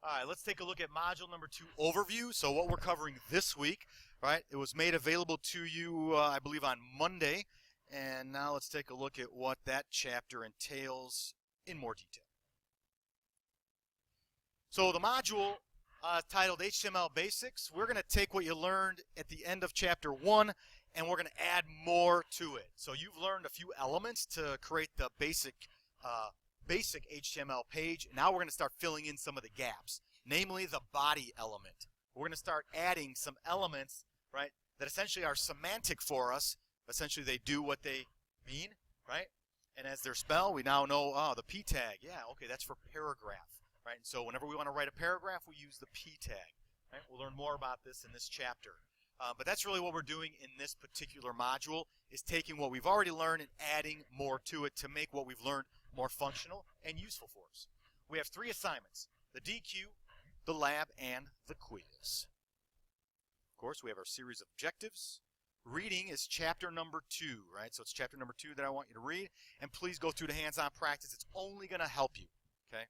All right, let's take a look at module number 2 overview. So what we're covering this week, right? It was made available to you, I believe, on Monday. And now let's take a look at what that chapter entails in more detail. So the module titled HTML Basics, we're going to take what you learned at the end of chapter 1 and we're going to add more to it. So you've learned a few elements to create the basic HTML page. Now we're going to start filling in some of the gaps, namely the body element. We're going to start adding some elements, right, that essentially are semantic for us. Essentially, they do what they mean, right? And as they're spelled, we now know, oh, the P tag. Yeah, okay, that's for paragraph, right? And so whenever we want to write a paragraph, we use the P tag, right? We'll learn more about this in this chapter. But that's really what we're doing in this particular module, is taking what we've already learned and adding more to it to make what we've learned more functional and useful for us. We have 3 assignments: the DQ, the lab, and the quiz. Of course, we have our series of objectives. Reading is chapter number 2, right? So it's chapter number 2 that I want you to read. And please go through the hands-on practice. It's only going to help you, okay?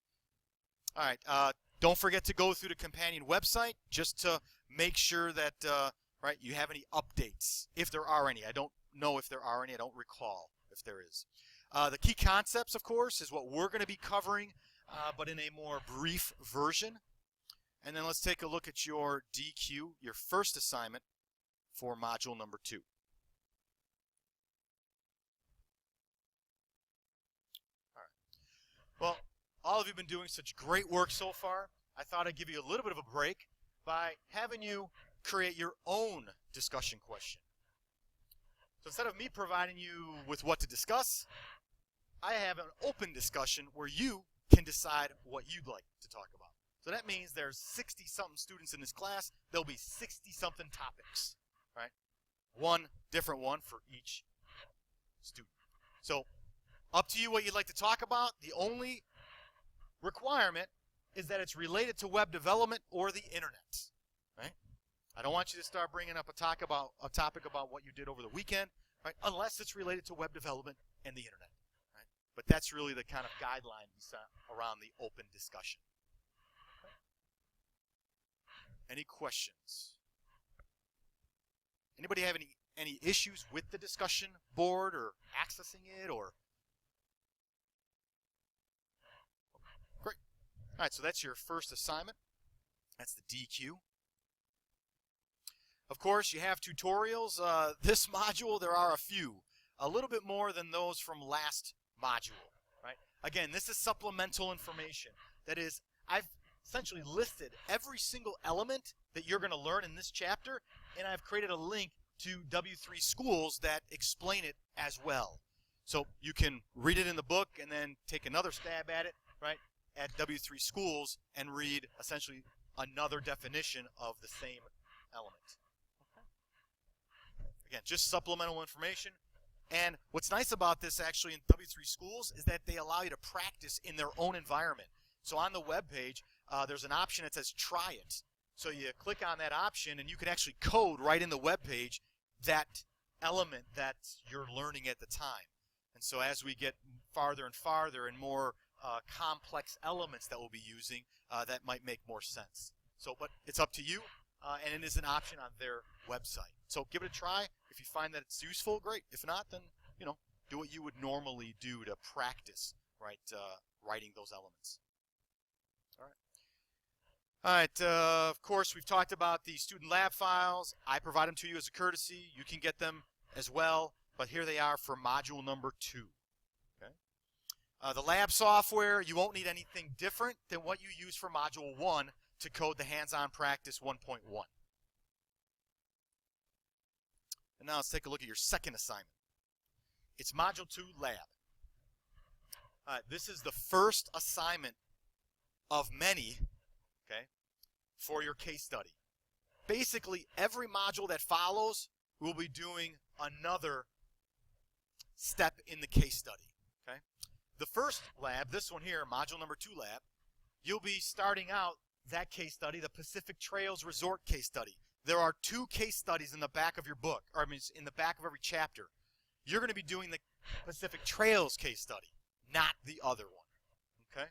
All right, don't forget to go through the companion website just to make sure that, right, you have any updates, if there are any. I don't know if there are any. I don't recall if there is. The key concepts, of course, is what we're going to be covering, but in a more brief version. And then let's take a look at your DQ, your first assignment for module number 2. All right. Well, all of you have been doing such great work so far. I thought I'd give you a little bit of a break by having you create your own discussion question. So instead of me providing you with what to discuss, I have an open discussion where you can decide what you'd like to talk about. So that means there's 60-something students in this class. There'll be 60-something topics, right? One different one for each student. So up to you what you'd like to talk about. The only requirement is that it's related to web development or the internet, right? I don't want you to start bringing up a topic about what you did over the weekend, right? Unless it's related to web development and the internet, right? But that's really the kind of guideline we set around the open discussion. Any questions? Anybody have any issues with the discussion board or accessing it or? Great. All right, so that's your first assignment. That's the DQ. Of course, you have tutorials. This module, there are a few. A little bit more than those from last module, right? Again, this is supplemental information. That is, I've essentially listed every single element that you're going to learn in this chapter, and I've created a link to W3 schools that explain it as well. So you can read it in the book and then take another stab at it, right, at W3 schools and read essentially another definition of the same element. Again, just supplemental information. And what's nice about this actually in W3 schools is that they allow you to practice in their own environment. So on the web page, there's an option that says try it. So you click on that option and you can actually code right in the web page that element that you're learning at the time. And so as we get farther and farther and more complex elements that we'll be using, that might make more sense. So, but it's up to you, and it is an option on their website. So give it a try. If you find that it's useful, great. If not, then, you know, do what you would normally do to practice, right, writing those elements. All right. All right, of course, we've talked about the student lab files. I provide them to you as a courtesy. You can get them as well, but here they are for module number 2. Okay. The lab software, you won't need anything different than what you use for module 1 to code the hands-on practice 1.1. And now let's take a look at your second assignment. It's module 2 lab. This is the first assignment of many, okay, for your case study. Basically, every module that follows, we'll be doing another step in the case study, okay? The first lab, this one here, module number 2 lab, you'll be starting out that case study, the Pacific Trails Resort case study. There are 2 case studies in the back of your book, or I mean, in the back of every chapter. You're going to be doing the Pacific Trails case study, not the other one, okay?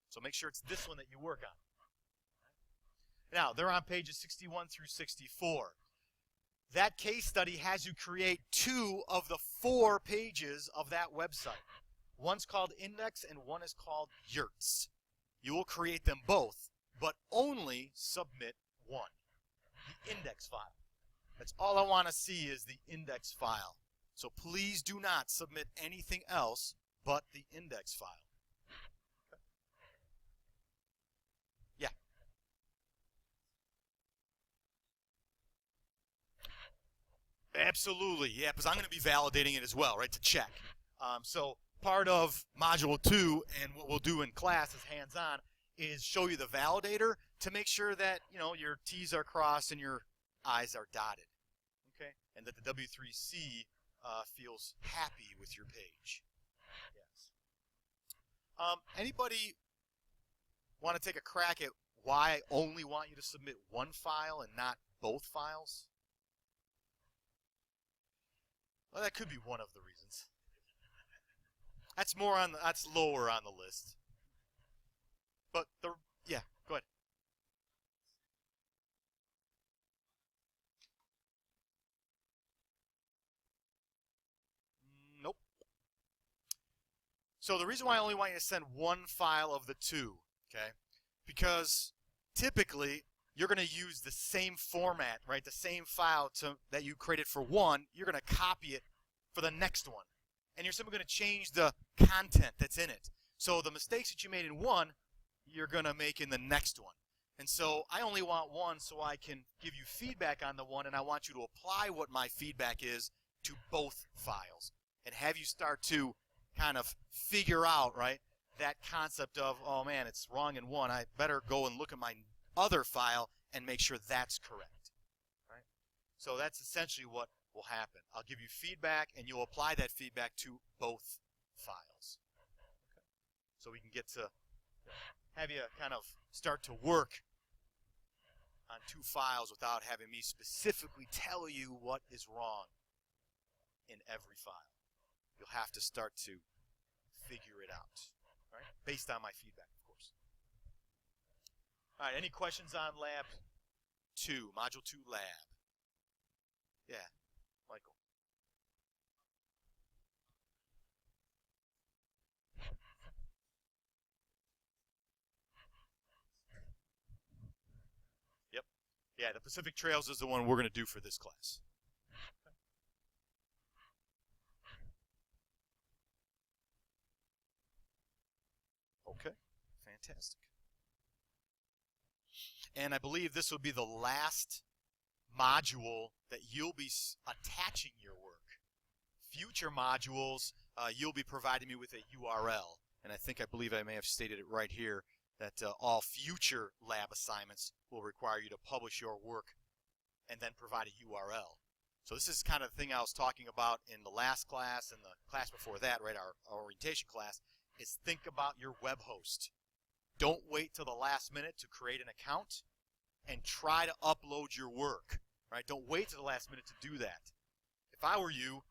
So make sure it's this one that you work on. Now, they're on pages 61 through 64. That case study has you create 2 of the 4 pages of that website. One's called index and one is called yurts. You will create them both, but only submit one, the index file. That's all I want to see is the index file. So please do not submit anything else but the index file. Okay. Yeah. Absolutely, yeah, because I'm going to be validating it as well, right, to check. So part of Module 2 and what we'll do in class as hands-on is show you the validator to make sure that, you know, your T's are crossed and your I's are dotted, okay, and that the W3C feels happy with your page. Yes. Anybody want to take a crack at why I only want you to submit one file and not both files? Well, that could be one of the reasons. That's lower on the list. But yeah, go ahead. Nope. So the reason why I only want you to send one file of the 2, okay? Because typically you're going to use the same format, right? The same file that you created for one, you're going to copy it for the next one. And you're simply going to change the content that's in it. So the mistakes that you made in one, you're going to make in the next one. And so I only want one so I can give you feedback on the one, and I want you to apply what my feedback is to both files and have you start to kind of figure out, right, that concept of, oh man, it's wrong in one. I better go and look at my other file and make sure that's correct, right? So that's essentially what will happen. I'll give you feedback and you'll apply that feedback to both files. Okay. So we can get to have you kind of start to work on 2 files without having me specifically tell you what is wrong in every file. You'll have to start to figure it out, right? Based on my feedback, of course. All right, any questions on Lab 2, Module 2 Lab? Yeah, Michael. Yep. Yeah, the Pacific Trails is the one we're going to do for this class. Okay, fantastic. And I believe this will be the last module that you'll be attaching your work. Future modules, you'll be providing me with a URL. And I believe I may have stated it right here, that all future lab assignments will require you to publish your work and then provide a URL. So this is kind of the thing I was talking about in the last class and the class before that, right, our orientation class, is think about your web host. Don't wait till the last minute to create an account and try to upload your work, right? Don't wait till the last minute to do that. If I were you,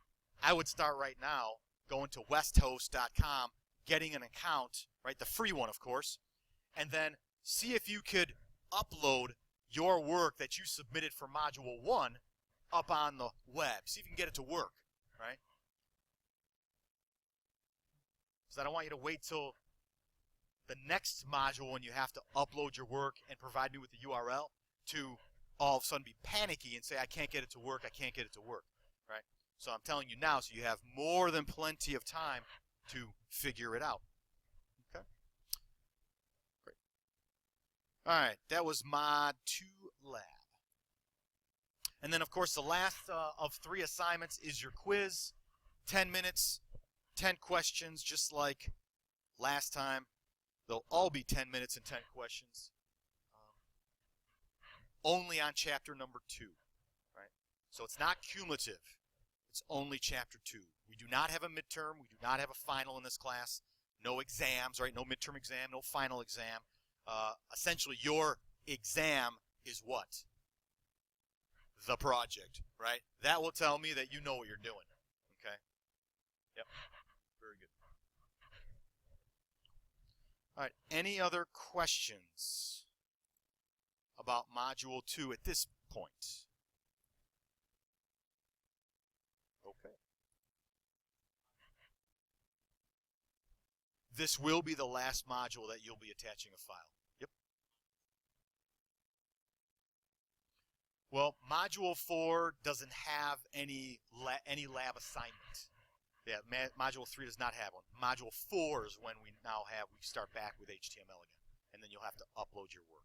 I would start right now, going to westhost.com, getting an account, right, the free one, of course, and then see if you could upload your work that you submitted for Module 1 up on the web. See if you can get it to work, right? Because I don't want you to wait till the next module when you have to upload your work and provide me with the URL to all of a sudden be panicky and say, I can't get it to work, I can't get it to work, right? So I'm telling you now so you have more than plenty of time to figure it out. Okay? Great. All right, that was Mod 2 Lab. And then, of course, the last of 3 assignments is your quiz. 10 minutes, 10 questions, just like last time. They'll all be 10 minutes and 10 questions. Only on chapter number 2, right? So it's not cumulative. It's only chapter 2. We do not have a midterm. We do not have a final in this class. No exams, right? No midterm exam, no final exam. Essentially, your exam is what? The project, right? That will tell me that you know what you're doing, okay? Yep, very good. All right, any other questions about Module 2 at this point? Okay. This will be the last module that you'll be attaching a file. Yep. Well, Module 4 doesn't have any lab assignment. Yeah, Module 3 does not have one. Module 4 is when we start back with HTML again. And then you'll have to upload your work.